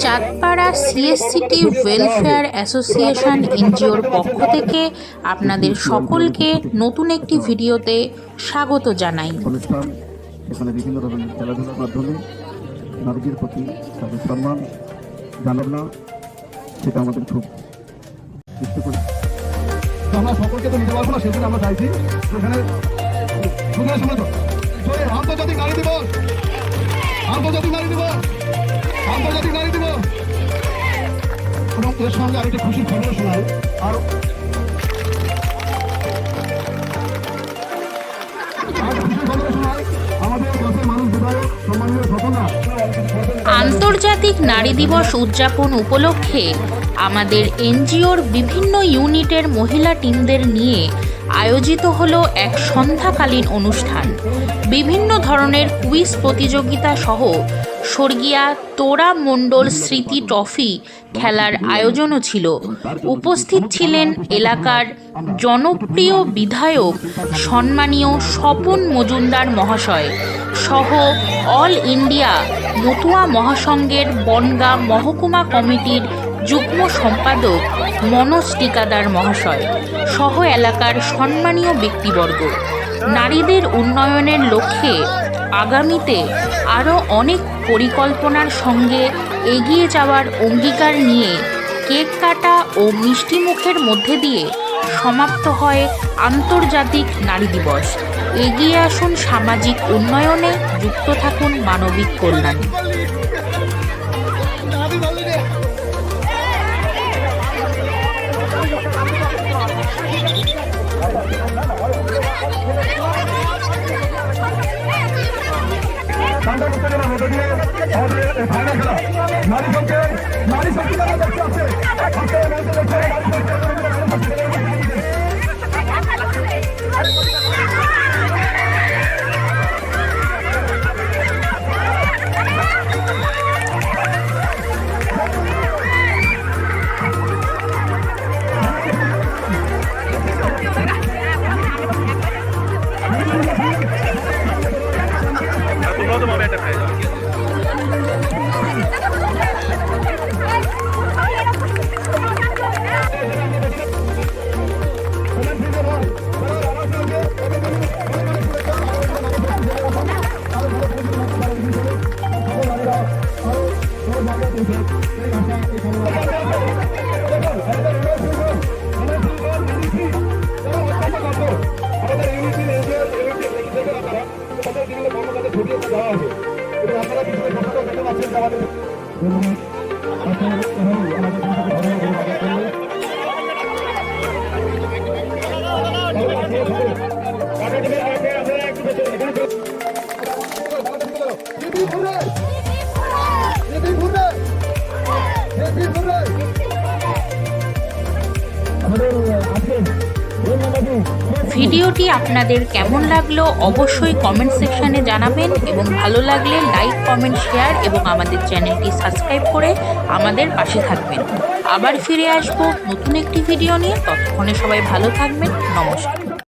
Chandpara সিএসসিটি welfare association এনজিওর পক্ষ থেকে আপনাদের সকলকে নতুন একটি ভিডিওতে স্বাগত জানাই। এখানে বিভিন্ন ধরনের খেলাধুলার মাধ্যমে নারীদের প্রতি তাদের সম্মান জানানো, সেটা আমাদের খুব ইচ্ছে করে। আমরা সকলকে তো নিতে পারবো না, সেজন্য আমরা চাইছি এখানে আন্তর্জাতিক নারী দিবস, আন্তর্জাতিক নারী দিবস, আন্তর্জাতিক নারী দিবস। এবং এর সঙ্গে আরেকটি খুশির খবর শোনায়। আর আন্তর্জাতিক নারী দিবস উদযাপন উপলক্ষে আমাদের এনজিওর বিভিন্ন ইউনিটের মহিলা টিমদের নিয়ে আয়োজিত হলো এক সন্ধ্যাকালীন অনুষ্ঠান। বিভিন্ন ধরনের কুইজ প্রতিযোগিতা সহ স্বর্গীয়া তোরা মণ্ডল স্মৃতি ট্রফি খেলার আয়োজনও ছিল। উপস্থিত ছিলেন এলাকার জনপ্রিয় বিধায়ক সম্মানীয় স্বপন মজুমদার মহাশয় সহ অল ইন্ডিয়া মতুয়া মহাসংঘের বনগাঁ মহকুমা কমিটির যুগ্ম সম্পাদক মনোজ টিকাদার মহাশয় সহ এলাকার সম্মানীয় ব্যক্তিবর্গ। নারীদের উন্নয়নের লক্ষ্যে আগামীতে আরও অনেক পরিকল্পনার সঙ্গে এগিয়ে যাওয়ার অঙ্গীকার নিয়ে কেক কাটা ও মিষ্টিমুখের মধ্যে দিয়ে সমাপ্ত হয় আন্তর্জাতিক নারী দিবস। এগিয়ে আসুন সামাজিক উন্নয়নে, যুক্ত থাকুন মানবিক কল্যাণে। ভিডিওটি আপনাদের কেমন লাগলো অবশ্যই কমেন্ট সেকশনে জানাবেন এবং ভালো লাগলে লাইক, কমেন্ট, শেয়ার এবং আমাদের চ্যানেলটি সাবস্ক্রাইব করে আমাদের পাশে থাকবেন। আবার ফিরে আসবো নতুন একটি ভিডিও নিয়ে। ততক্ষণে সবাই ভালো থাকবেন। নমস্কার।